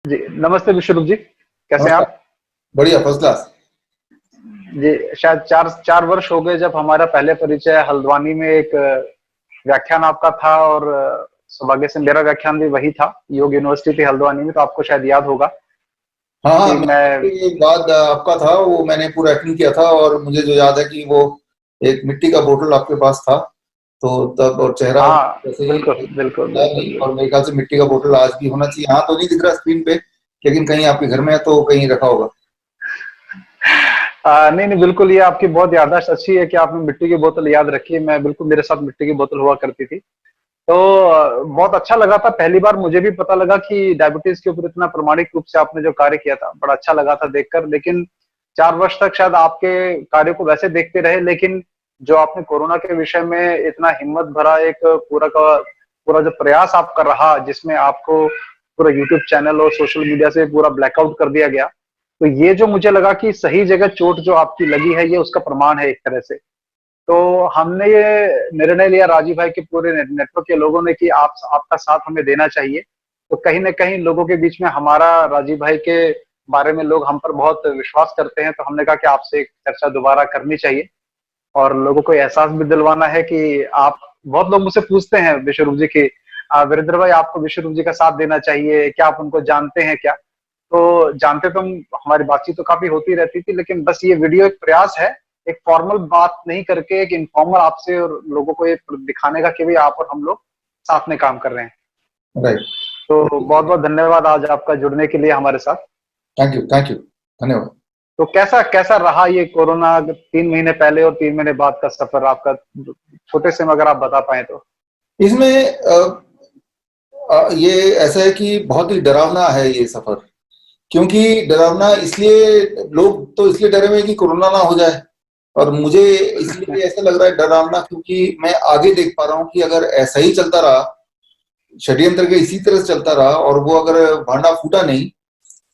जी, नमस्ते विश्वरूप जी, कैसे हैं नमस्कार। आप? बढ़िया, फर्स्ट क्लास। जी, शायद 4 वर्ष हो गए जब हमारा पहले परिचय हल्द्वानी में एक व्याख्यान आपका था और सौभाग्य से मेरा व्याख्यान भी वही था, योग यूनिवर्सिटी थी हल्द्वानी में, तो आपको शायद याद होगा हाँ हाँ, कि मैं। के बाद आपका था वो, मैंने पूरा अटेंड किया था और मुझे जो याद है कि वो एक मिट्टी का बोतल आपके पास था। तो तब और चेहरा हाँ, वैसे ही बिल्कुल, बिल्कुल, था बिल्कुल, नहीं, और बिल्कुल। मेरे ख्याल से मिट्टी का बोतल आज भी होना चाहिए। यहाँ तो नहीं दिख रहा स्क्रीन पे, लेकिन कहीं आपके घर में है तो कहीं रखा होगा। नहीं, नहीं, बिल्कुल ये आपकी बहुत याददाश्त अच्छी है कि आपने मिट्टी की बोतल याद रखी है, मैं बिल्कुल मेरे साथ मिट्टी की बोतल हुआ करती थी। तो बहुत अच्छा लगा था, पहली बार मुझे भी पता लगा कि डायबिटीज के ऊपर इतना प्रामाणिक रूप से आपने जो कार्य किया था, बड़ा अच्छा लगा था देखकर। लेकिन 4 वर्ष तक शायद आपके कार्य को वैसे देखते रहे, लेकिन जो आपने कोरोना के विषय में इतना हिम्मत भरा एक पूरा का पूरा जो प्रयास आपका रहा, जिसमें आपको पूरा यूट्यूब चैनल और सोशल मीडिया से पूरा ब्लैकआउट कर दिया गया, तो ये जो मुझे लगा कि सही जगह चोट जो आपकी लगी है, ये उसका प्रमाण है एक तरह से। तो हमने ये निर्णय लिया राजीव भाई के पूरे नेटवर्क के लोगों ने कि आप आपका साथ हमें देना चाहिए। तो कहीं न कहीं लोगों के बीच में हमारा राजीव भाई के बारे में लोग हम पर बहुत विश्वास करते हैं, तो हमने कहा कि आपसे एक चर्चा दोबारा करनी चाहिए और लोगों को एहसास भी दिलवाना है कि आप। बहुत लोग मुझसे पूछते हैं विश्वरूप जी की वीरेंद्र भाई आपको विश्वरूप जी का साथ देना चाहिए, क्या आप उनको जानते हैं क्या? तो जानते तो हम, हमारी बातचीत तो काफ़ी होती रहती थी, लेकिन बस ये वीडियो एक प्रयास है, एक फॉर्मल बात नहीं करके एक इन्फॉर्मल आपसे और लोगों को ये दिखाने का कि भई आप और हम लोग साथ में काम कर रहे हैं। राइट। तो बहुत-बहुत धन्यवाद आज आपका जुड़ने के लिए हमारे साथ। थैंक यू, थैंक यू, धन्यवाद। तो कैसा कैसा रहा ये कोरोना 3 महीने पहले और 3 महीने बाद का सफ़र आपका? छोटे से में अगर आप बता पाएँ तो? इसमें ये ऐसा है कि बहुत ही डरावना है ये सफर। क्योंकि डरावना इसलिए, लोग तो इसलिए डरे हुए हैं कि कोरोना ना हो जाए, और मुझे इसलिए ऐसा लग रहा है डरावना, क्योंकि मैं आगे देख पा रहा हूँ कि अगर ऐसा ही चलता रहा, षड्यंत्र के इसी तरह से चलता रहा और वो अगर भांडा फूटा नहीं,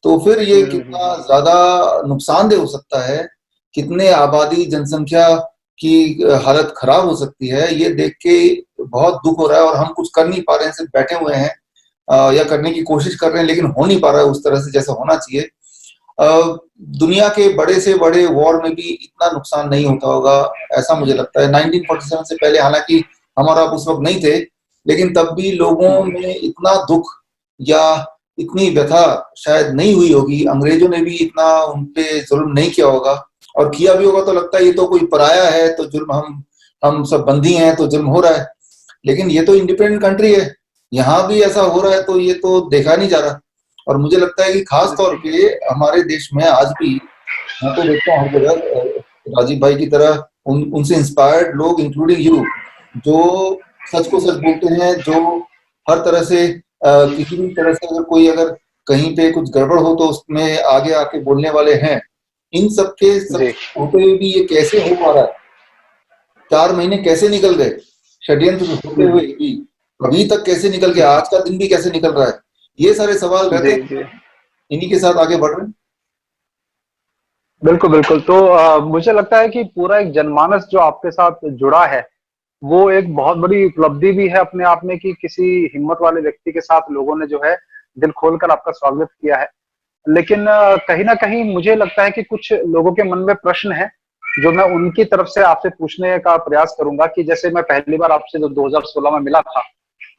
तो फिर ये हुँ, हुँ, हुँ, कितना हुँ। ज्यादा नुकसानदेह हो सकता है, कितने आबादी जनसंख्या की हालत खराब हो सकती है, ये देख के बहुत दुख हो रहा है। और हम कुछ कर नहीं पा रहे हैं, सिर्फ बैठे हुए हैं, या करने की कोशिश कर रहे हैं, लेकिन हो नहीं पा रहा है उस तरह से जैसा होना चाहिए। दुनिया के बड़े से बड़े वॉर में भी इतना नुकसान नहीं होता होगा, ऐसा मुझे लगता है। 1947 से पहले हालांकि हमारा उस वक्त नहीं थे, लेकिन तब भी लोगों हुँ, हुँ। में इतना दुख या इतनी व्यथा शायद नहीं हुई होगी। अंग्रेजों ने भी इतना उन पे जुल्म नहीं किया होगा, और किया भी होगा तो लगता है ये तो कोई पराया है तो जुल्म, हम सब बंदी हैं तो जुल्म हो रहा है। लेकिन ये तो इंडिपेंडेंट कंट्री है, यहाँ भी ऐसा हो रहा है तो ये तो देखा नहीं जा रहा। और मुझे लगता है कि खास तौर पे हमारे देश में आज भी, मैं तो देखता हूँ हर जगह, राजीव भाई की तरह उनसे इंस्पायर्ड लोग, इंक्लूडिंग यू, जो सच को सच बोलते हैं, जो हर तरह से किसी भी तरह से अगर कोई अगर कहीं पे कुछ गड़बड़ हो तो उसमें आगे आके बोलने वाले हैं। इन सब के सब जी। होते हुए भी ये कैसे हो पा रहा है? 4 महीने कैसे निकल गए षड्यंत्र होते हुँ, हुए हुँ। भी? अभी तक कैसे निकल गया? आज का दिन भी कैसे निकल रहा है? ये सारे सवाल रहते जी, हैं, जी। इन्हीं के साथ आगे बढ़ रहे हैं। बिल्कुल, बिल्कुल। तो मुझे लगता है कि पूरा एक जनमानस जो आपके साथ जुड़ा है, वो एक बहुत बड़ी उपलब्धि भी है अपने आप में कि किसी हिम्मत वाले व्यक्ति के साथ लोगों ने जो है दिल खोलकर आपका स्वागत किया है। लेकिन कहीं न कहीं मुझे लगता है कि कुछ लोगों के मन में प्रश्न हैं, जो मैं उनकी तरफ से आपसे पूछने का प्रयास करूँगा कि जैसे मैं पहली बार आपसे जो 2016 में मिला था,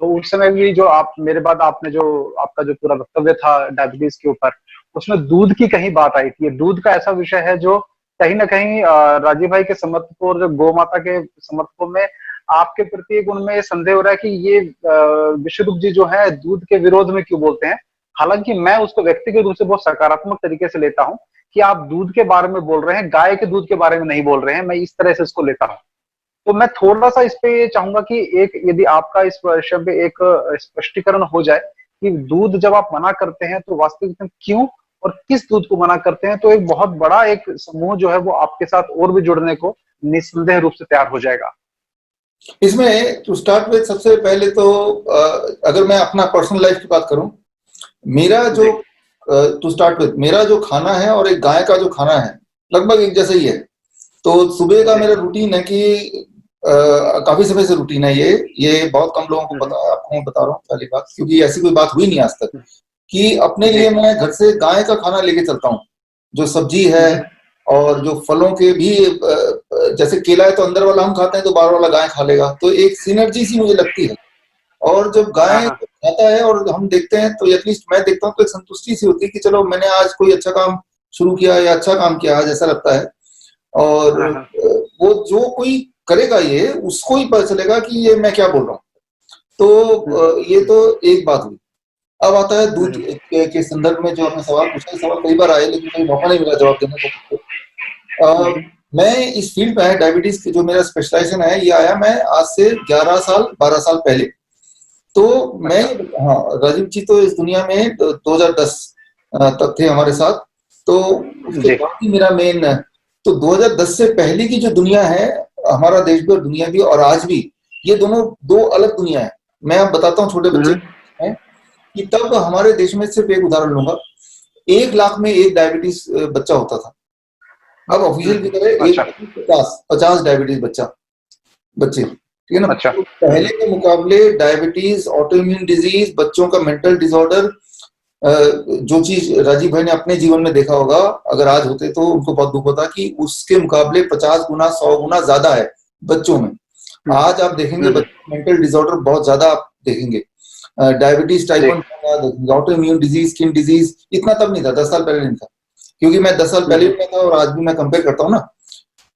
तो उस समय भी जो आप मेरे बाद आपने जो आपका जो पूरा वक्तव्य था डायबिटीज़ के ऊपर, उसमें दूध की कहीं बात आई थी। ये दूध का ऐसा विषय है जो कहीं न कहीं राजीव भाई के समर्थकों और जो गौ माता के समर्थकों में आपके प्रति एक उनमें ये संदेह हो रहा है कि ये विश्वरूप जी जो है दूध के विरोध में क्यों बोलते हैं? हालाँकि मैं उसको व्यक्तिगत रूप से बहुत सकारात्मक तरीके से लेता हूँ कि आप दूध के बारे में बोल रहे हैं, गाय के दूध के बारे में नहीं बोल रहे हैं, मैं इस तरह से इसको लेता हूँ। तो मैं थोड़ा-सा इस पे ये चाहूँगा कि एक यदि आपका इस विषय पे एक स्पष्टीकरण हो जाए कि दूध जब आप मना करते हैं तो वास्तविक में क्यों और किस दूध को मना करते हैं? तो एक बहुत बड़ा एक समूह जो है वो आपके साथ और भी जुड़ने को निस्संदेह रूप से तैयार हो जाएगा। इसमें टू स्टार्ट विद, सबसे पहले तो अगर मैं अपना पर्सनल लाइफ की बात करूं, मेरा जो जी, टू स्टार्ट विद मेरा जो खाना है और एक गाय का जो खाना है लगभग एक जैसा ही है। तो सुबह का जी। मेरा रूटीन है कि काफी समय से रूटीन है ये बहुत कम लोगों को हुँ, हुँ। पता है, आपको मैं बता रहा हूँ पहली बात, क्योंकि ऐसी कोई बात हुई नहीं आज तक। कि अपने लिए मैं घर से गाय का खाना लेके चलता हूँ, जो सब्जी है और जो फलों के भी जैसे केला है तो अंदर वाला हम खाते हैं तो बाहर वाला गाय खा लेगा, तो एक सिनर्जी सी मुझे लगती है। और जब हाँ गाय हाँ खाता है और हम देखते हैं तो एटलीस्ट मैं देखता हूँ तो एक संतुष्टि सी होती है कि चलो मैंने आज कोई अच्छा काम शुरू किया या अच्छा काम किया आज, ऐसा लगता है। और हाँ हाँ। वो जो कोई करेगा ये उसको ही पता चलेगा कि ये मैं क्या बोल रहा हूँ। तो ये तो एक बात हुई। अब आता है दूध के संदर्भ में जो आपने सवाल पूछा, ये सवाल कई बार आए लेकिन कभी मौका नहीं मिला जवाब देने को। मैं इस फील्ड में है डायबिटीज की, जो मेरा स्पेशलाइजेशन है, ये आया मैं आज से 11 साल 12 साल पहले। तो मैं, अच्छा। हाँ, राजीव जी तो इस दुनिया में 2010 तक थे हमारे साथ, तो उसके जी बाद ही मेरा मेन, तो 2010 से पहले की जो दुनिया है, हमारा देश भी और दुनिया भी और आज भी, ये दोनों दो अलग दुनिया है। मैं अब बताता हूँ छोटे बच्चे हैं कि तब हमारे देश में, सिर्फ एक उदाहरण लूंगा, 1 लाख में एक डायबिटीज बच्चा होता था। अब ऑफिशियल फिगर है एक अच्छा। 50 डायबिटीज बच्चे, ठीक है ना। अच्छा। तो पहले के मुकाबले डायबिटीज, ऑटो इम्यून डिजीज, बच्चों का मेंटल डिसऑर्डर, जो चीज राजीव भाई ने अपने जीवन में देखा होगा, अगर आज होते तो उनको बहुत दुख होता कि उसके मुकाबले 50 गुना 100 गुना ज्यादा है बच्चों में। आज आप देखेंगे बच्चों में मेंटल डिसऑर्डर बहुत ज्यादा आप देखेंगे, डायबिटीज टाइप जी 1 देखेंगे, auto immune disease, skin disease, इतना तब नहीं था, 10 साल पहले नहीं था, क्योंकि मैं 10 साल पहले भी था और आज भी मैं कंपेयर करता हूँ ना।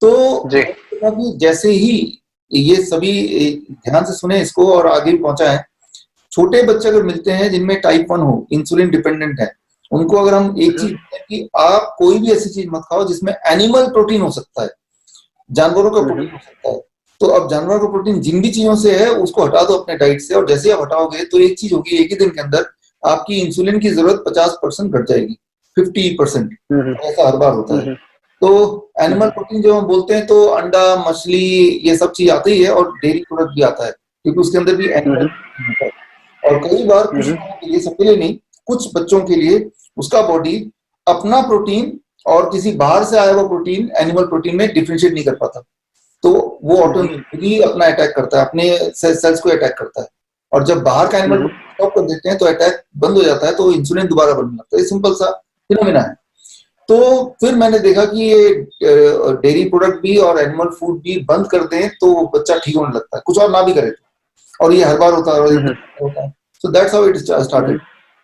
तो जी मैंने देखा कि जैसे ही ये सभी, ध्यान से सुने इसको और आगे भी पहुंचा है, छोटे बच्चे अगर मिलते हैं जिनमें टाइप 1 हो, इंसुलिन डिपेंडेंट है, उनको अगर हम एक चीज बोलें कि आप कोई भी ऐसी चीज मत खाओ जिसमें एनिमल प्रोटीन हो सकता है, जानवरों का प्रोटीन हो सकता है, तो अब जानवरों का प्रोटीन जिन भी चीजों से है उसको हटा दो अपने डाइट से, और जैसे आप हटाओगे तो एक चीज होगी, एक ही दिन के अंदर आपकी इंसुलिन की जरूरत 50% घट जाएगी, 50%। ऐसा हर बार होता है। तो एनिमल प्रोटीन जो हम बोलते हैं तो अंडा, मछली, ये सब चीज आती ही है, और डेयरी प्रोडक्ट भी आता है, क्योंकि उसके अंदर भी एनिमल प्रोटीन होता है। और कई बार कुछ लोगों के लिए, सबके लिए नहीं, कुछ बच्चों के लिए उसका बॉडी अपना प्रोटीन और किसी बाहर से आया हुआ प्रोटीन, एनिमल प्रोटीन में डिफरेंशिएट नहीं कर पाता, तो वो ऑटोमेटिकली अपना अटैक करता है, अपने सेल्स को अटैक करता है, और जब बाहर का एनिमल प्रोटीन स्टॉप कर देते हैं तो अटैक बंद हो जाता है, तो इंसुलिन दोबारा बनने लगता है। ये सिंपल सा फिनोमिना है। तो फिर मैंने देखा कि ये डेयरी प्रोडक्ट भी और एनिमल फूड भी बंद कर दें तो बच्चा ठीक होने लगता है, कुछ और ना भी करे तो, और ये हर बार होता है और होता है। So that's how it started.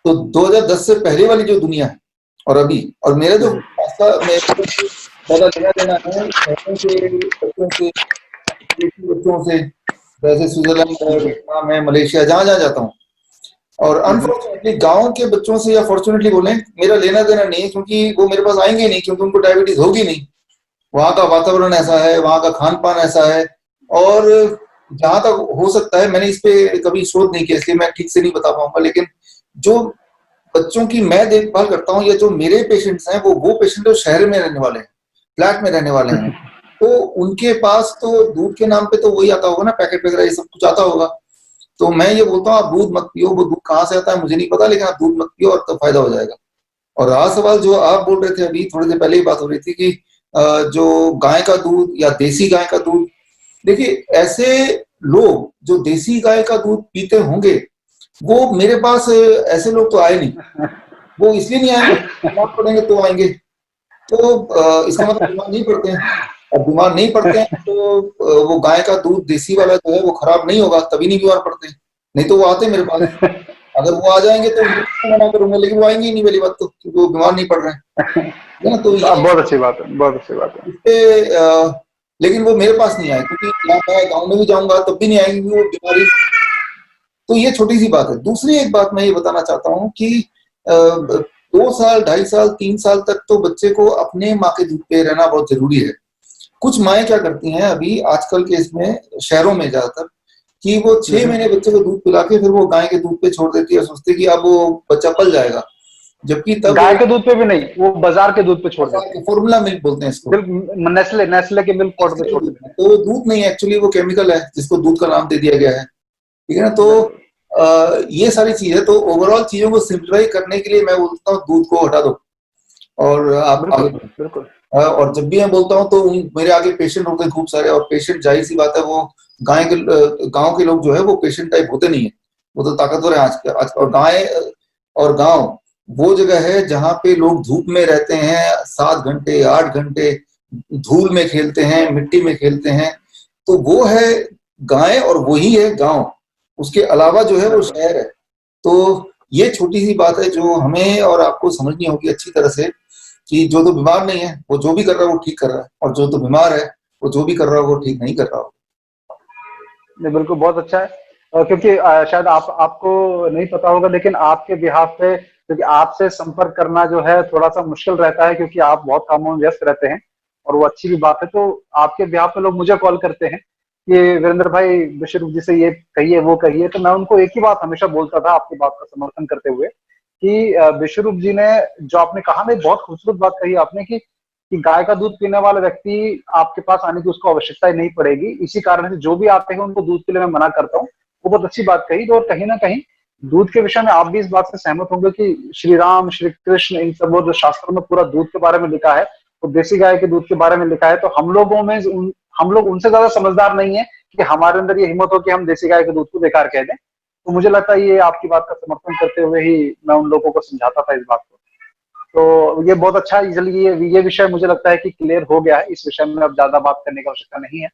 तो 2010 से पहले वाली जो दुनिया है और अभी, और मेरा जो फैसला, मेरे को ज्यादा लेना देना है शहरों के बच्चों से, बच्चों से, जैसे स्विट्जरलैंड है, वियतनाम है, मलेशिया, जहां जहां जाता हूँ, और अनफॉर्चुनेटली गांव के बच्चों से, या फॉर्चुनेटली बोले, मेरा लेना देना नहीं है, क्योंकि वो मेरे पास आएंगे नहीं, क्योंकि उनको डायबिटीज होगी नहीं, वहां का वातावरण ऐसा है, वहां का खान पान ऐसा है। और जहां तक हो सकता है, मैंने इस पे कभी शोध नहीं किया इसलिए मैं ठीक से नहीं बता पाऊंगा, लेकिन जो बच्चों की मैं देखभाल करता हूँ या जो मेरे पेशेंट्स हैं, वो पेशेंट जो शहर में रहने वाले हैं, फ्लैट में रहने वाले हैं, तो उनके पास तो दूध के नाम पे तो वही आता होगा ना, पैकेट वगैरह ये सब कुछ आता होगा। तो मैं ये बोलता हूँ आप दूध मत पियो, वो दूध कहाँ से आता है मुझे नहीं पता, लेकिन आप दूध मत पियो और तो फायदा हो जाएगा। और रहा सवाल जो आप बोल रहे थे, अभी थोड़ी देर पहले ही बात हो रही थी कि जो गाय का दूध या देसी गाय का दूध, देखिए ऐसे लोग जो देसी गाय का दूध पीते होंगे, वो मेरे पास ऐसे लोग तो आए नहीं, वो इसलिए नहीं आएंगे, बीमार पड़ेंगे तो आएंगे। तो इसका मतलब बीमार नहीं पड़ते हैं, और बीमार नहीं पड़ते हैं तो वो गाय का दूध देसी वाला जो है वो खराब नहीं होगा, तभी नहीं बीमार पड़ते हैं। नहीं तो वो आते मेरे पास, अगर वो आ जाएंगे तो मैं मना करूंगा, लेकिन वो आएंगे ही नहीं, पहली बात तो, क्योंकि वो बीमार नहीं पड़ रहे हैं, है ना। तो ये बहुत अच्छी बात है, बहुत अच्छी बात है। इससे लेकिन वो मेरे पास नहीं आए, क्योंकि यहाँ मैं गाँव में भी जाऊंगा तब भी नहीं आएंगे, क्योंकि वो बीमारी। तो ये छोटी सी बात है। दूसरी एक बात मैं ये बताना चाहता हूँ कि 2 साल, 2.5 साल, 3 साल तक तो बच्चे को अपने माँ के दूध पे रहना बहुत जरूरी है। कुछ माएँ क्या करती हैं अभी आजकल के इसमें, शहरों में ज्यादातर, कि वो 6 महीने बच्चे को दूध पिला के फिर वो गाय के दूध पे छोड़ देती है, सोचते कि अब वो बच्चा पल जाएगा, जबकि तब गाय के दूध पे भी नहीं, वो बाजार के दूध पे छोड़ देते फॉर्मूला मिल्क बोलते हैं इसको, हैं, नेस्ले नेस्ले के मिल्क पाउडर पे छोड़ देते तो वो दूध नहीं है एक्चुअली, वो केमिकल है जिसको दूध का नाम दे दिया गया है, ठीक है ना। तो हैं। ये सारी चीजें, तो ओवरऑल चीजों को सिंप्लीफाई करने के लिए मैं बोलता हूँ दूध को हटा दो और आप बिल्कुल आगे। बिल्कुल। और जब भी मैं बोलता हूँ तो मेरे आगे पेशेंट होते हैं खूब सारे, और पेशेंट जाहिर सी बात है वो गांव के लोग जो है वो पेशेंट टाइप होते नहीं है, वो तो ताकतवर है आज और गाय और गांव वो जगह है जहां पे लोग धूप में रहते हैं 7 घंटे 8 घंटे, धूल में खेलते हैं, मिट्टी में खेलते हैं। तो वो है गाय और वही है गांव, उसके अलावा जो है वो शहर है। तो ये छोटी सी बात है जो हमें और आपको समझनी होगी अच्छी तरह से, कि जो तो बीमार नहीं है वो जो भी कर रहा है वो ठीक कर रहा है, और जो तो बीमार है वो जो भी कर रहा है वो ठीक नहीं कर रहा हो। नहीं, बिल्कुल बहुत अच्छा है। क्योंकि शायद आपको नहीं पता होगा, लेकिन आपके बिहाफ पे, क्योंकि आपसे संपर्क करना जो है थोड़ा सा मुश्किल रहता है, क्योंकि आप बहुत कामों में व्यस्त रहते हैं, और वो अच्छी भी बात है। तो आपके बिहाफ पे लोग मुझे कॉल करते हैं कि वीरेंद्र भाई विश्वरूप जी से ये कहिए वो कहिए, तो मैं उनको एक ही बात हमेशा बोलता था आपकी बात का समर्थन करते हुए, कि विश्वरूप जी ने जो आपने कहा ना, बहुत खूबसूरत बात कही आपने, कि गाय का दूध पीने वाला व्यक्ति आपके पास आने की उसको आवश्यकता ही नहीं पड़ेगी, इसी कारण से जो भी आते हैं उनको दूध के लिए मैं मना करता हूँ। वो बहुत अच्छी बात कही। तो और कहीं ना कहीं दूध के विषय में आप भी इस बात से सहमत होंगे कि श्री राम श्री कृष्ण इन सब जो शास्त्रों में पूरा दूध के बारे में लिखा है, तो देसी गाय के दूध के बारे में लिखा है। तो हम लोगों में हम लोग उनसे ज्यादा समझदार नहीं है कि हमारे अंदर ये हिम्मत हो कि हम देसी गाय के दूध को बेकार कह दें। तो मुझे लगता है ये आपकी बात का समर्थन करते हुए ही मैं उन लोगों को समझाता था इस बात को। तो ये बहुत अच्छा है। चलिए ये विषय मुझे लगता है कि क्लियर हो गया है, इस विषय में अब ज्यादा बात करने की आवश्यकता नहीं है।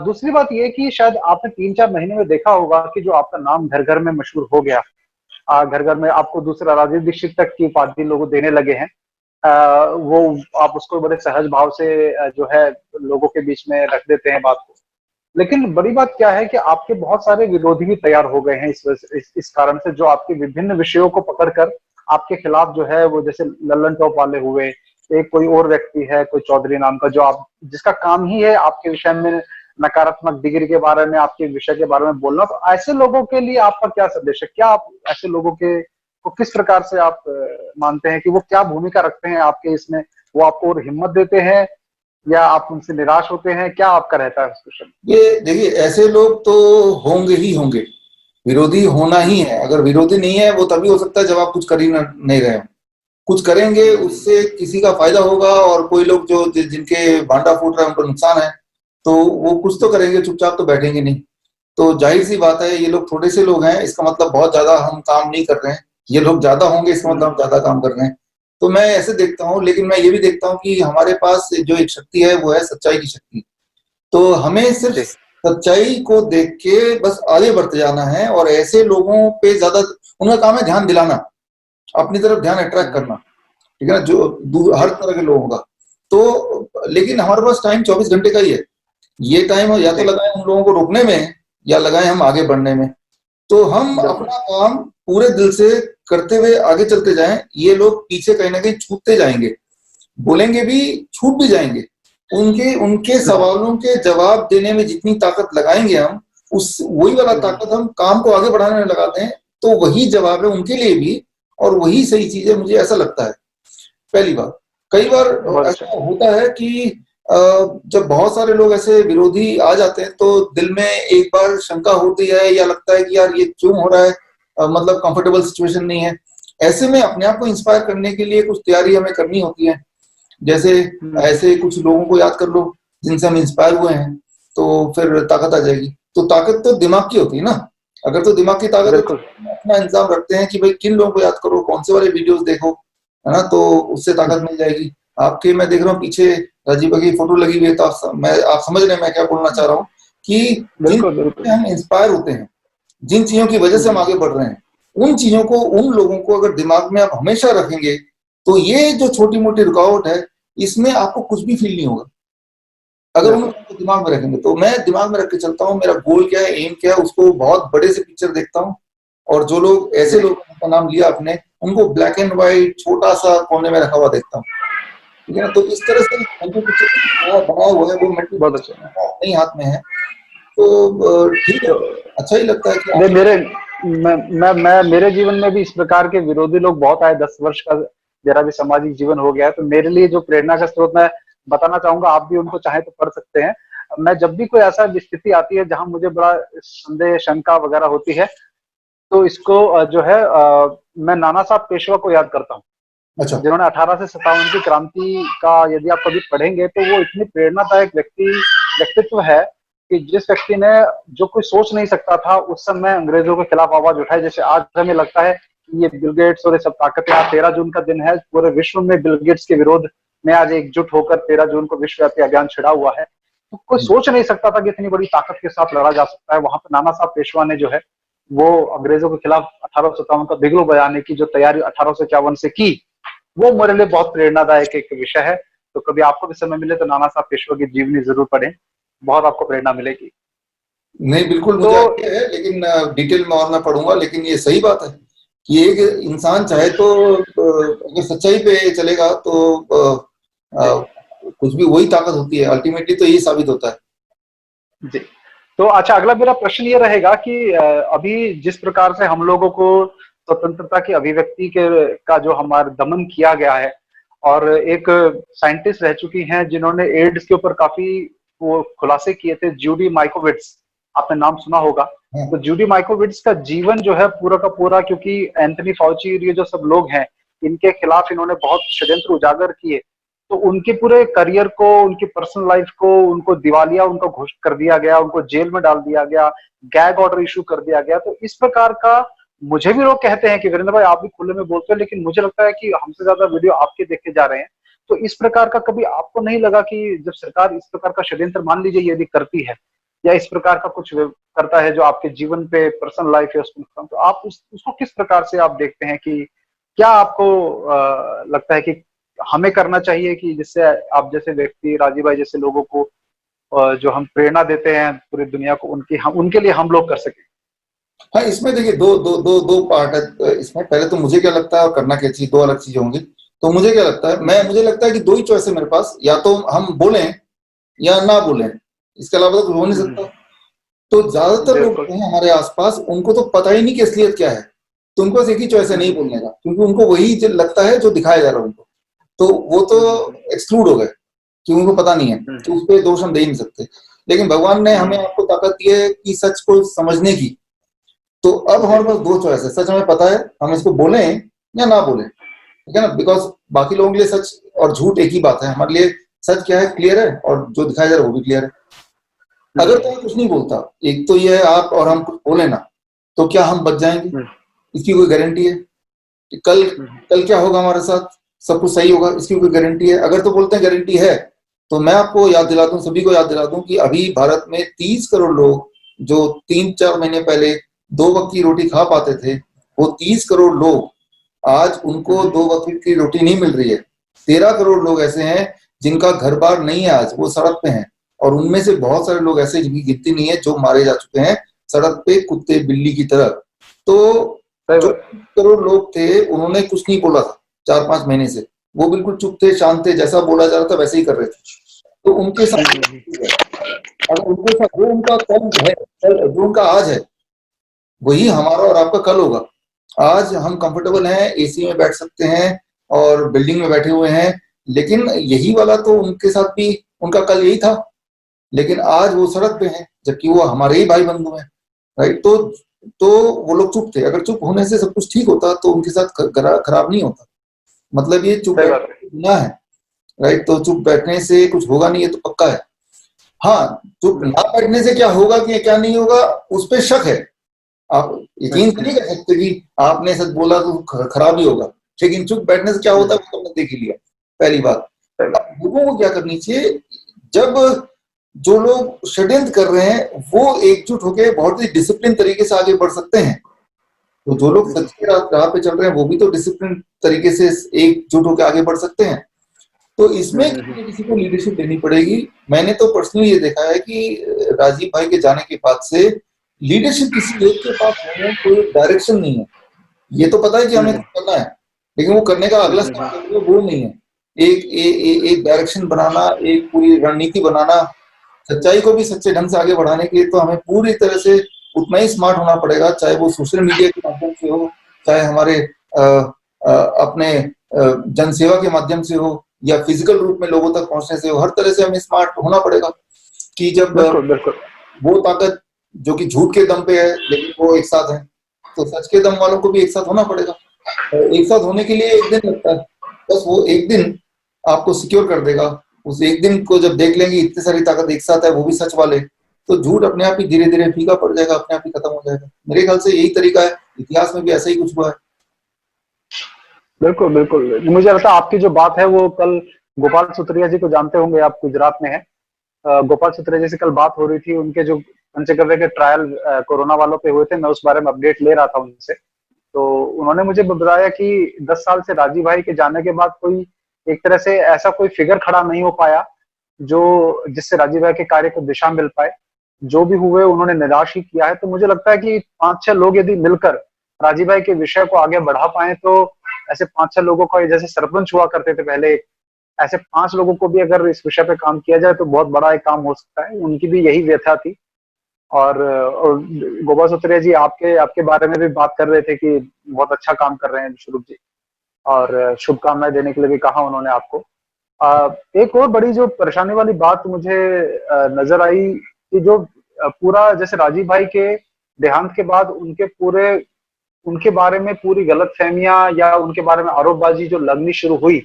दूसरी बात ये कि शायद आपने 3-4 महीने में देखा होगा कि जो आपका नाम घर घर में मशहूर हो गया, घर घर में आपको दूसरा राजीव दीक्षित तक की उपाधि लोग देने लगे हैं। वो आप उसको बड़े सहज भाव से जो है लोगों के बीच में रख देते हैं बात को। लेकिन बड़ी बात क्या है कि आपके बहुत सारे विरोधी भी तैयार हो गए हैं इस कारण से, जो आपके विभिन्न विषयों को पकड़कर आपके खिलाफ जो है वो, जैसे लल्लन टॉप वाले हुए, एक कोई और व्यक्ति है कोई चौधरी नाम का, जो आप जिसका काम ही है आपके विषय में नकारात्मक डिग्री के बारे में, आपके विषय के बारे में बोलना। तो ऐसे लोगों के लिए आपका क्या संदेश है? क्या आप ऐसे लोगों के को किस प्रकार से आप मानते हैं कि वो क्या भूमिका रखते हैं आपके इसमें? वो आपको और हिम्मत देते हैं या आप उनसे निराश होते हैं? क्या आपका रहता है उस विषय में? ये देखिए, ऐसे लोग तो होंगे ही होंगे, विरोधी होना ही है। अगर विरोधी नहीं है वो तभी हो सकता है जब आप कुछ कर ही नहीं रहे हो। कुछ करेंगे उससे किसी का फायदा होगा, और कोई लोग जो जिनके भांडा फूट रहा है उनको नुकसान है, तो वो कुछ तो करेंगे, चुपचाप तो बैठेंगे नहीं। तो जाहिर सी बात है, ये लोग थोड़े से लोग हैं, इसका मतलब बहुत ज्यादा हम काम नहीं कर रहे हैं। ये लोग ज्यादा होंगे, इसका मतलब हम ज्यादा काम कर रहे हैं। तो मैं ऐसे देखता हूँ, लेकिन मैं ये भी देखता हूँ कि हमारे पास जो एक शक्ति है वो है सच्चाई की शक्ति। तो हमें सिर्फ सच्चाई को देख के बस आगे बढ़ते जाना है, और ऐसे लोगों पे ज्यादा, उनका काम है ध्यान दिलाना, अपनी तरफ ध्यान अट्रैक्ट करना, ठीक है ना, जो हर तरह के लोगों का। तो लेकिन हमारे पास टाइम 24 घंटे का ही है। ये टाइम या तो लगाए उन लोगों को रोकने में, या लगाए हम आगे बढ़ने में। तो हम अपना काम पूरे दिल से करते हुए आगे चलते जाएं। ये लोग पीछे कहीं ना कहीं छूटते जाएंगे, बोलेंगे भी, छूट भी जाएंगे। उनके सवालों के जवाब देने में जितनी ताकत लगाएंगे हम, उस वही वाला ताकत हम काम को आगे बढ़ाने में लगाते हैं। तो वही जवाब है उनके लिए भी, और वही सही चीज है, मुझे ऐसा लगता है। पहली बात, कई बार ऐसा होता है कि जब बहुत सारे लोग ऐसे विरोधी आ जाते हैं तो दिल में एक बार शंका होती है, या लगता है कि यार ये क्यों हो रहा है, मतलब कंफर्टेबल सिचुएशन नहीं है। ऐसे में अपने आप को इंस्पायर करने के लिए कुछ तैयारी हमें करनी होती है। जैसे ऐसे कुछ लोगों को याद कर लो जिनसे हम इंस्पायर हुए हैं, तो फिर ताकत आ जाएगी। तो ताकत तो दिमाग की होती है ना। अगर तो दिमाग की ताकत है तो अपना इंतजाम रखते हैं कि भाई किन लोगों को याद करो, कौन से वाले वीडियोस देखो, है ना, तो उससे ताकत मिल जाएगी आपके। मैं देख रहा हूँ पीछे राजीव की फोटो लगी हुई है, तो आप समझ रहे हैं मैं क्या बोलना चाह रहा हूँ, कि जिन चीजों हम इंस्पायर होते हैं, जिन चीजों की वजह से हम आगे बढ़ रहे हैं, उन चीजों को, उन लोगों को अगर दिमाग में आप हमेशा रखेंगे, तो ये जो छोटी मोटी रुकावट है, इसमें आपको कुछ भी फील नहीं होगा अगर उनको दिमाग में रखेंगे। तो मैं दिमाग में रख के चलता हूँ, मेरा गोल क्या है, एम क्या है, उसको बहुत बड़े से पिक्चर देखता हूँ। और जो लोग ऐसे लोग का नाम लिया आपने, उनको ब्लैक एंड व्हाइट छोटा सा कोने में रखा हुआ देखता हूँ, ठीक है ना। तो इस तरह से मेंटल पिक्चर बनाया हुआ है, वो मेंटल पिक्चर अपने हाथ में है। तो ठीक है, अच्छा ही लगता है कि मेरे जीवन में भी इस प्रकार के विरोधी लोग बहुत आए। 10 वर्ष का मेरा भी सामाजिक जीवन हो गया है, तो मेरे लिए जो प्रेरणा का स्रोत मैं बताना चाहूंगा, आप भी उनको चाहे तो पढ़ सकते हैं। मैं जब भी कोई ऐसा स्थिति आती है जहां मुझे बड़ा संदेह शंका वगैरह होती है, तो इसको जो है मैं नाना साहब पेशवा को याद करता हूँ। अच्छा। जिन्होंने 1857 की क्रांति का यदि आप कभी पढ़ेंगे तो वो इतनी प्रेरणादायक व्यक्तित्व है कि जिस व्यक्ति ने जो कोई सोच नहीं सकता था उस समय अंग्रेजों के खिलाफ आवाज उठाई। जैसे आज हमें लगता है ये बिल गेट्स और ये सब ताकतें, आज 13 जून का दिन है, पूरे विश्व में बिल गेट्स के विरोध में आज एकजुट होकर 13 जून को विश्वव्यापी अभियान छिड़ा हुआ है। तो कोई सोच नहीं सकता था कि इतनी बड़ी ताकत के साथ लड़ा जा सकता है। वहां पर नाना साहब पेशवा ने जो है वो अंग्रेजों के खिलाफ 1857 का बिगलो बजाने की जो तैयारी 1851 से की, वो मेरे लिए बहुत प्रेरणादायक एक विषय है। तो कभी आपको भी समय मिले तो नाना साहब पेशवा की जीवनी जरूर पढ़ें, बहुत आपको प्रेरणा मिलेगी। नहीं, बिल्कुल मुझे तो आइडिया है, लेकिन डिटेल में और मैं पढ़ूंगा। लेकिन ये सही बात है कि एक इंसान चाहे तो अगर सच्चाई पे चलेगा तो कुछ भी वही ताकत होती है, अल्टीमेटली तो यही साबित होता है। जी, तो अच्छा, अगला मेरा प्रश्न ये रहेगा कि अभी जिस प्रकार से हम लोगों को स्वतंत्रता की अभिव्यक्ति के का जो हमारा दमन किया गया है, और एक साइंटिस्ट रह चुकी हैं जिन्होंने एड्स के ऊपर काफी वो खुलासे किए थे, जूडी माइकोविट्स, आपने नाम सुना होगा। तो जूडी माइकोविट्स का जीवन जो है पूरा का पूरा, क्योंकि एंथनी फाउची ये जो सब लोग हैं, इनके खिलाफ इन्होंने बहुत षड्यंत्र उजागर किए, तो उनके पूरे करियर को, उनकी पर्सनल लाइफ को, उनको दिवालिया उनको घोषित कर दिया गया, उनको जेल में डाल दिया गया, गैग ऑर्डर इशू कर दिया गया। तो इस प्रकार का, मुझे भी लोग कहते हैं कि वीरेंद्र भाई आप भी खुले में बोलते हैं, लेकिन मुझे लगता है कि हमसे ज्यादा वीडियो आपके देखे जा रहे हैं। तो इस प्रकार का कभी आपको नहीं लगा कि जब सरकार इस प्रकार का षड्यंत्र, मान लीजिए यदि करती है, या इस प्रकार का कुछ करता है जो आपके जीवन पे, पर्सनल लाइफ है उसमें, तो आप उसको किस प्रकार से आप देखते हैं कि क्या आपको लगता है कि हमें करना चाहिए कि जिससे आप जैसे व्यक्ति, राजीव भाई जैसे लोगों को जो हम प्रेरणा देते हैं पूरी दुनिया को, उनके लिए हम लोग कर सके? हाँ, इसमें देखिए दो पार्ट है इसमें। पहले तो मुझे क्या लगता है और करना क्या चाहिए, दो अलग चीजें होंगी। तो मुझे क्या लगता है, मुझे लगता है कि दो ही चॉइस है मेरे पास, या तो हम बोलें या ना बोलें, इसके अलावा तो कुछ हो नहीं सकता। तो ज्यादातर लोग हैं हमारे आसपास, उनको तो पता ही नहीं कि असलियत क्या है, तो उनको बस एक ही चॉइस है, नहीं बोलने का, क्योंकि उनको वही लगता है जो दिखाया जा रहा है उनको। तो वो तो एक्सक्लूड हो गए क्योंकि उनको पता नहीं है, तो उस पर दोष हम दे ही नहीं सकते। लेकिन भगवान ने हमें आपको ताकत दी है कि सच को समझने की। तो अब हमारे पास दो चॉइस है, सच हमें पता है, हम इसको बोलें या ना बोलें, ठीक है ना। बिकॉज बाकी लोगों के लिए सच और झूठ एक ही बात है, हमारे लिए सच क्या है क्लियर है, और जो दिखाया जा रहा है वो भी क्लियर है। अगर तो कुछ नहीं बोलता, एक तो ये है आप और हम कुछ बोले ना, तो क्या हम बच जाएंगे? इसकी कोई गारंटी है कि कल क्या होगा हमारे साथ? सब कुछ सही होगा, इसकी कोई गारंटी है? अगर तो बोलते हैं गारंटी है, तो मैं आपको याद दिला दूं, सभी को याद दिला दूं कि अभी भारत में 30 करोड़ लोग जो 3-4 महीने पहले 2 वक्त की रोटी खा पाते थे, वो 30 करोड़ लोग आज उनको 2 वक्त की रोटी नहीं मिल रही है। 13 करोड़ लोग ऐसे हैं जिनका घर बार नहीं है, आज वो सड़क पे हैं, और उनमें से बहुत सारे लोग ऐसे जिनकी गिनती नहीं है जो मारे जा चुके हैं सड़क पे कुत्ते बिल्ली की तरह। तो जो करोड़ लोग थे उन्होंने कुछ नहीं बोला था 4-5 महीने से, वो बिल्कुल चुप थे, शांत थे, जैसा बोला जा रहा था वैसे ही कर रहे थे। तो उनके साथ अगर उनके साथ जो उनका कल है, जो उनका आज है, वही हमारा और आपका कल होगा। आज हम कंफर्टेबल हैं, एसी में बैठ सकते हैं और बिल्डिंग में बैठे हुए हैं, लेकिन यही वाला तो उनके साथ भी उनका कल यही था, लेकिन आज वो सड़क पे हैं, जबकि वो हमारे ही भाई बंधु हैं, राइट। तो वो लोग चुप थे। अगर चुप होने से सब कुछ ठीक होता तो उनके साथ खराब नहीं होता। मतलब ये चुप बैठना है, राइट। तो चुप बैठने से कुछ होगा नहीं, ये तो पक्का है। हाँ, चुप ना बैठने से क्या होगा कि क्या नहीं होगा, उस पर शक है। आप यकीन नहीं कर सकते कि आपने सच बोला तो खराब ही होगा, लेकिन चुप बैठने से क्या होता है वो तो हमने देख ही लिया। पहली बात, लोगों को क्या करनी चाहिए, जब जो लोग षड्यंत्र कर रहे हैं वो एकजुट होकर बहुत ही डिसिप्लिन तरीके से आगे बढ़ सकते हैं, तो जो लोग सच की राह पे चल रहे हैं वो भी तो डिसिप्लिन तरीके से एकजुट होकर आगे बढ़ सकते हैं। तो इसमें किसी को लीडरशिप देनी पड़ेगी। मैंने तो पर्सनली ये देखा है कि राजीव भाई के जाने के बाद से लीडरशिप किसी एक के पास नहीं है, कोई डायरेक्शन नहीं है। ये तो पता है कि हमें करना है, लेकिन वो करने का अगला स्टेप वो नहीं है। एक डायरेक्शन बनाना, एक पूरी रणनीति बनाना, सच्चाई को भी सच्चे ढंग से आगे बढ़ाने के लिए तो हमें पूरी तरह से उतना ही स्मार्ट होना पड़ेगा, चाहे वो सोशल मीडिया के माध्यम से हो, चाहे हमारे अपने जनसेवा के माध्यम से हो, या फिजिकल रूप में लोगों तक पहुंचने से हो। हर तरह से हमें स्मार्ट होना पड़ेगा कि जब वो ताकत जो कि झूठ के दम पे है लेकिन वो एक साथ है, तो सच के दम वालों को भी एक साथ होना पड़ेगा। एक साथ होने के लिए एक दिन लगता है, बस वो एक दिन आपको सिक्योर कर देगा। उस एक दिन को जब देख लेंगे इतनी सारी ताकत एक साथ है, वो भी सच वाले, तो झूठ अपने आप ही धीरे धीरे फीका पड़ जाएगा, अपने आप ही खत्म हो जाएगा। मेरे ख्याल से यही तरीका है, इतिहास में भी ऐसा ही कुछ हुआ है। बिल्कुल बिल्कुल, मुझे लगता है आपकी जो बात है वो कल गोपाल सुत्रिया जी को जानते होंगे, आप गुजरात में है। गोपाल सुत्रिया जी से कल बात हो रही थी, उनके जो पंचगव्य के ट्रायल कोरोना वालों पे हुए थे, मैं उस बारे में अपडेट ले रहा था उनसे। तो उन्होंने मुझे बताया कि 10 साल से राजीव भाई के जाने के बाद कोई एक तरह से ऐसा कोई फिगर खड़ा नहीं हो पाया जो जिससे राजीव भाई के कार्य को दिशा मिल पाए। जो भी हुए उन्होंने निराश ही किया है। तो मुझे लगता है कि 5-6 लोग यदि मिलकर राजीव भाई के विषय को आगे बढ़ा पाए तो ऐसे 5-6 लोगों का, जैसे सरपंच हुआ करते थे पहले, ऐसे 5 लोगों को भी अगर इस विषय पे काम किया जाए तो बहुत बड़ा एक काम हो सकता है। उनकी भी यही व्यथा थी। और गोपाल सुत्रिया जी आपके आपके बारे में भी बात कर रहे थे कि बहुत अच्छा काम कर रहे हैं स्वरूप जी, और शुभकामनाएं देने के लिए भी कहा उन्होंने आपको। एक और बड़ी जो परेशानी वाली बात मुझे नजर आई कि जो पूरा जैसे राजीव भाई के देहांत के बाद उनके बारे में पूरी गलतफहमियां या उनके बारे में आरोपबाजी जो लगनी शुरू हुई,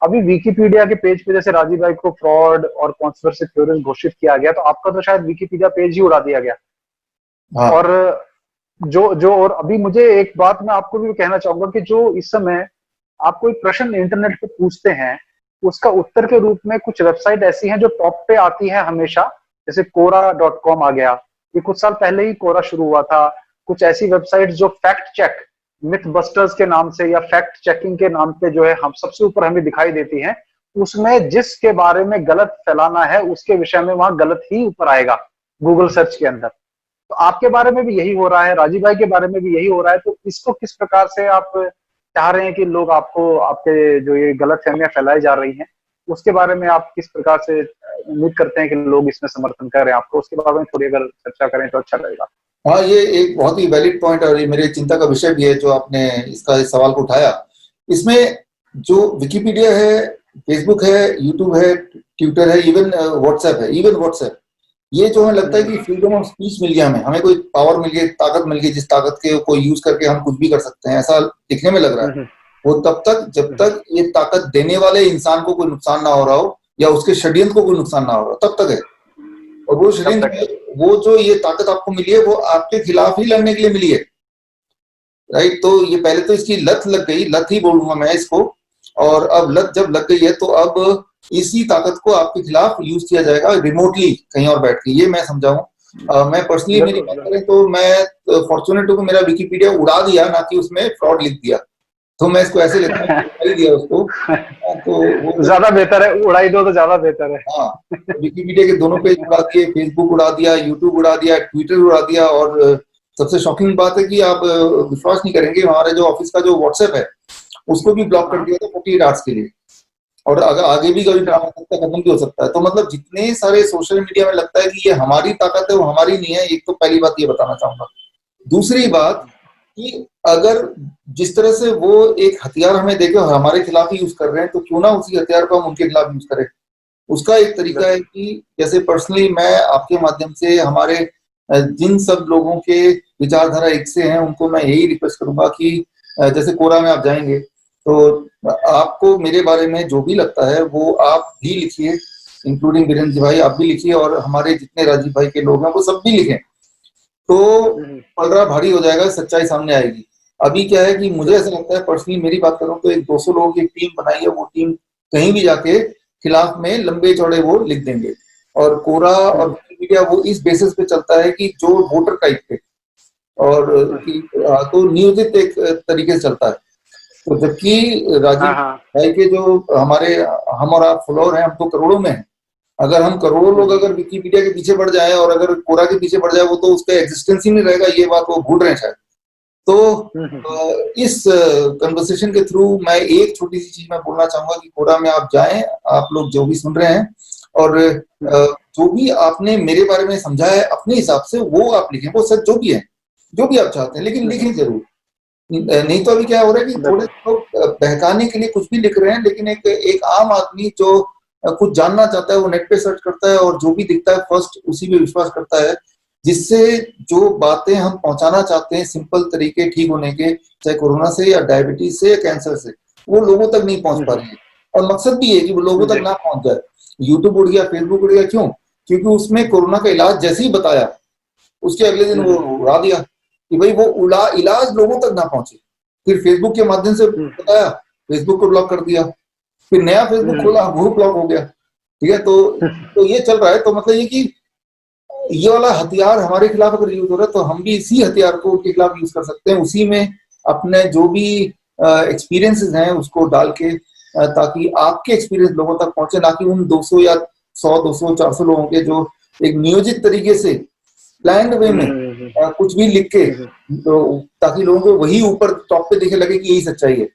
अभी विकिपीडिया के पेज पे जैसे राजीव भाई को फ्रॉड और कॉन्स्पिरेसी थ्योरिस्ट घोषित किया गया, तो आपका तो शायद विकिपीडिया पेज ही उड़ा दिया गया। हाँ और जो जो और अभी मुझे एक बात मैं आपको भी कहना चाहूंगा कि जो इस समय आप कोई प्रश्न इंटरनेट पे पूछते हैं, उसका उत्तर के रूप में कुछ वेबसाइट ऐसी हैं जो टॉप पे आती है हमेशा, जैसे कोरा.com आ गया। ये कुछ साल पहले ही कोरा शुरू हुआ था। कुछ ऐसी वेबसाइट जो फैक्ट चेक, मिथ बस्टर्स के नाम से या फैक्ट चेकिंग के नाम पे जो है हम सबसे ऊपर हमें दिखाई देती हैं, उसमें जिसके बारे में गलत फैलाना है उसके विषय में वहां गलत ही ऊपर आएगा गूगल सर्च के अंदर। तो आपके बारे में भी यही हो रहा है, राजीव भाई के बारे में भी यही हो रहा है। तो इसको किस प्रकार से आप चाह रहे हैं कि लोग आपको, आपके जो ये गलत फहमियां फैलाई जा रही हैं, उसके बारे में आप किस प्रकार से उम्मीद करते हैं कि लोग इसमें समर्थन करें आपको, उसके बारे में थोड़ी अगर चर्चा करें तो अच्छा रहेगा। हाँ, ये एक बहुत ही वैलिड पॉइंट और ये मेरे चिंता का विषय भी है जो आपने इसका इस सवाल को उठाया। इसमें जो विकिपीडिया है, फेसबुक है, यूट्यूब है, ट्विटर है, इवन व्हाट्सएप है, इवन व्हाट्सएप, ये जो हमें लगता है कि फ्रीडम ऑफ स्पीच मिल गया, हमें कोई पावर मिल गई, ताकत मिल गई, जिस ताकत के को यूज करके हम कुछ भी कर सकते हैं, ऐसा दिखने में लग रहा है। वो तब तक जब तक ये ताकत देने वाले इंसान को कोई नुकसान ना हो रहा हो या उसके षड्यंत्र को कोई नुकसान ना हो रहा हो, तब तक है। और वो तब तक है। षड्यंत्र, वो जो ये ताकत आपको मिली है, वो आपके खिलाफ ही लड़ने के लिए मिली है, राइट। तो ये पहले तो इसकी लत लग गई, लत ही बोलूंगा मैं इसको। और अब लत जब लग गई है तो अब इसी ताकत को आपके खिलाफ यूज किया जाएगा रिमोटली, कहीं और बैठ के, ये मैं समझाऊं। मैं पर्सनली मेरी बात करें तो मैं फॉर्चुनेट हूं कि मेरा विकिपीडिया उड़ा दिया, ना कि उसमें फ्रॉड लिख दिया। तो मैं इसको ऐसे लेता हूँ कि उड़ा ही दिया उसको। तो वो ज्यादा बेहतर है, उड़ाई दो तो ज्यादा बेहतर है। हाँ, विकिपीडिया के दोनों पेज उड़ा दिए, फेसबुक उड़ा दिया, यूट्यूब उड़ा दिया, ट्विटर उड़ा दिया। और सबसे शॉकिंग बात है कि आप विश्वास नहीं करेंगे, हमारे जो ऑफिस का जो व्हाट्सएप है उसको भी ब्लॉक कर दिया था 48 आवर्स के लिए। और अगर आगे भी कभी ड्रामा खत्म भी हो सकता है। तो मतलब जितने सारे सोशल मीडिया में लगता है कि ये हमारी ताकत है, वो हमारी नहीं है। एक तो पहली बात ये बताना चाहूंगा। दूसरी बात कि अगर जिस तरह से वो एक हथियार हमें देके हमारे खिलाफ ही यूज कर रहे हैं, तो क्यों ना उसी हथियार को हम उनके खिलाफ यूज करें। उसका एक तरीका है कि जैसे पर्सनली मैं आपके माध्यम से हमारे जिन सब लोगों के विचारधारा एक से हैं, उनको मैं यही रिक्वेस्ट करूंगा कि जैसे कोरा में आप जाएंगे तो आपको मेरे बारे में जो भी लगता है वो आप भी लिखिए, इंक्लूडिंग वीरेंद्र भाई, आप भी लिखिए, और हमारे जितने राजीव भाई के लोग हैं वो सब भी लिखें। तो पलड़ा भारी हो जाएगा, सच्चाई सामने आएगी। अभी क्या है कि मुझे ऐसा लगता है, पर्सनली मेरी बात करूं तो, एक 200 लोगों की एक टीम बनाई है, वो टीम कहीं भी जाके खिलाफ में लंबे चौड़े वो लिख देंगे। और कोरा और मीडिया वो इस बेसिस पे चलता है कि जो वोटर टाइप पे और तो नियोजित एक तरीके से चलता है। तो जबकि राजीव भाई के जो हमारे, हम और आप फॉलोअर हैं, हम तो करोड़ों में हैं। अगर हम करोड़ों लोग अगर विकिपीडिया के पीछे बढ़ जाए और अगर कोरा के पीछे बढ़ जाए, वो तो उसका एग्जिस्टेंस ही नहीं रहेगा, ये बात वो भूल रहे हैं शायद। तो इस कन्वर्सेशन के थ्रू मैं एक छोटी सी चीज मैं बोलना चाहूंगा कि कोरा में आप जाएं, आप लोग जो भी सुन रहे हैं, और जो भी आपने मेरे बारे में समझा है अपने हिसाब से वो आप लिखें, वो सच जो भी है, जो भी आप चाहते हैं, लेकिन लिखें जरूर। नहीं तो अभी क्या हो रहा है कि थोड़े लोग बहकाने के लिए कुछ भी लिख रहे हैं, लेकिन एक आम आदमी जो कुछ जानना चाहता है वो नेट पे सर्च करता है और जो भी दिखता है फर्स्ट उसी पे विश्वास करता है, जिससे जो बातें हम पहुंचाना चाहते हैं सिंपल तरीके ठीक होने के, चाहे कोरोना से या डायबिटीज से या कैंसर से, वो लोगों तक नहीं पहुंच पा रही है। और मकसद भी है कि वो लोगों तक ना पहुंच जाए। यूट्यूब उड़ गया, फेसबुक उड़ गया, क्यों? क्योंकि उसमें कोरोना का इलाज जैसे ही बताया, उसके अगले दिन वो उड़ा दिया कि भाई वो इलाज लोगों तक ना पहुंचे। फिर फेसबुक के माध्यम से बताया फेसबुक को ब्लॉक कर दिया, फिर नया फेसबुक खोला, वो ब्लॉक हो गया। ठीक है, तो ये चल रहा है। तो मतलब ये कि ये वाला हथियार हमारे खिलाफ अगर यूज हो रहा है तो हम भी इसी हथियार को उनके खिलाफ यूज कर सकते हैं, उसी में अपने जो भी एक्सपीरियंसेस हैं उसको डाल के, ताकि आपके एक्सपीरियंस लोगों तक पहुंचे, ना कि उन 200 या 100 200 400 लोगों के जो एक नियोजित तरीके से प्लान्ड वे में कुछ भी लिख के, तो ताकि लोगों को वही ऊपर टॉप पे दिखे लगे कि यही सच्चाई है।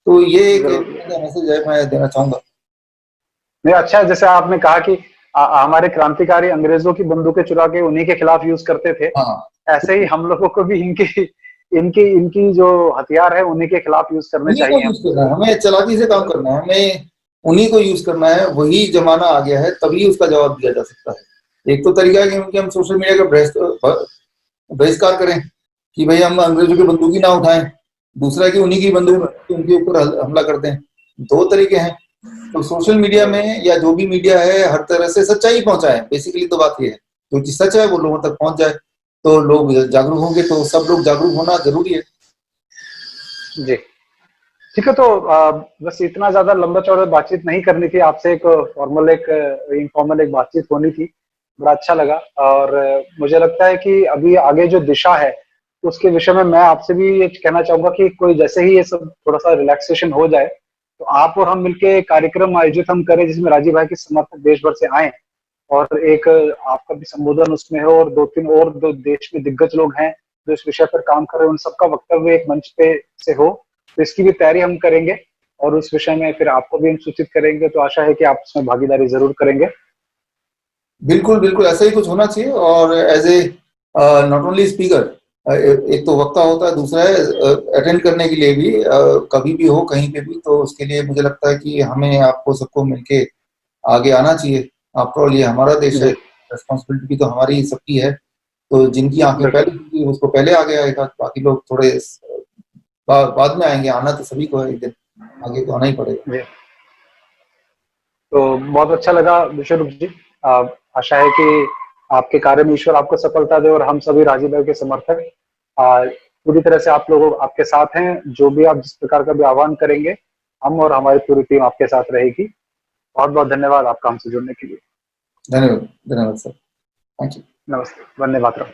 तो ये एक मैसेज है मैं देना चाहूंगा। नहीं, अच्छा है, जैसे आपने कहा कि हमारे क्रांतिकारी अंग्रेजों की बंदूकें चुरा के उन्हीं के खिलाफ यूज करते थे, हाँ, ऐसे ही हम लोगों को भी इनकी इनकी इनकी जो हथियार है उन्हीं के खिलाफ यूज करने उन्हीं को चाहिए। यूज करना है, हमें चालाकी से काम करना है, हमें उन्हीं को यूज करना है। वही जमाना आ गया है, तभी उसका जवाब दिया जा सकता है। एक तो तरीका है कि हम सोशल मीडिया का बहिष्कार करें कि भाई हम अंग्रेजों की बंदूकी ना उठाएं, दूसरा है कि उन्हीं की बंदूक उनके ऊपर हमला कर दें। दो तरीके हैं। तो सोशल मीडिया में या जो भी मीडिया है हर तरह से सच्चाई पहुंचाए, बेसिकली तो बात ये है, जो चीज सच है वो लोगों तक पहुंच जाए, तो लोग जागरूक होंगे, तो सब लोग जागरूक होना जरूरी है। जी, ठीक है। तो बस इतना ज्यादा लंबा चौड़ा बातचीत नहीं करनी थी आपसे, एक फॉर्मल एक इनफॉर्मल एक बातचीत होनी थी। बड़ा अच्छा लगा। और मुझे लगता है कि अभी आगे जो दिशा है उसके विषय में मैं आपसे भी ये कहना चाहूंगा कि कोई जैसे ही ये सब थोड़ा सा रिलैक्सेशन हो जाए तो आप और हम मिलके कार्यक्रम आयोजित हम करें जिसमें राजीव भाई के समर्थक देश भर से आए और एक आपका भी संबोधन उसमें हो और 2-3 और दो देश में दिग्गज लोग हैं जो इस विषय पर काम कर रहे हैं, उन सबका वक्तव्य एक मंच पे से हो। तो इसकी भी तैयारी हम करेंगे और उस विषय में फिर आपको भी हम सूचित करेंगे। तो आशा है कि आप इसमें भागीदारी जरूर करेंगे। बिल्कुल बिल्कुल ऐसा ही कुछ होना चाहिए। और as a not only speaker, एक तो वक्ता होता है, दूसरा है अटेंड करने के लिए भी, कभी भी हो कहीं पे भी, तो उसके लिए मुझे लगता है कि हमें आपको सबको मिलके आगे आना चाहिए। आफ्टर ऑल ये हमारा देश है, जी, रिस्पॉन्सिबिलिटी भी तो हमारी सबकी है। तो जिनकी आंखें बिल्कुल। पहले खुली उसको पहले आगे आएगा, बाकी लोग थोड़े बाद में आएंगे। आना तो सभी को है, एक दिन आगे तो आना ही पड़ेगा। जी, तो बहुत अच्छा लगा विश्वरूप जी। आशा है कि आपके कार्य में ईश्वर आपको सफलता दे और हम सभी राजीव भाई के समर्थक पूरी तरह से आप लोगों आपके साथ हैं। जो भी आप जिस प्रकार का भी आह्वान करेंगे हम और हमारी पूरी टीम आपके साथ रहेगी। बहुत बहुत धन्यवाद आपका हमसे जुड़ने के लिए। धन्यवाद, धन्यवाद सर, थैंक यू। नमस्ते, वंदे मातरम।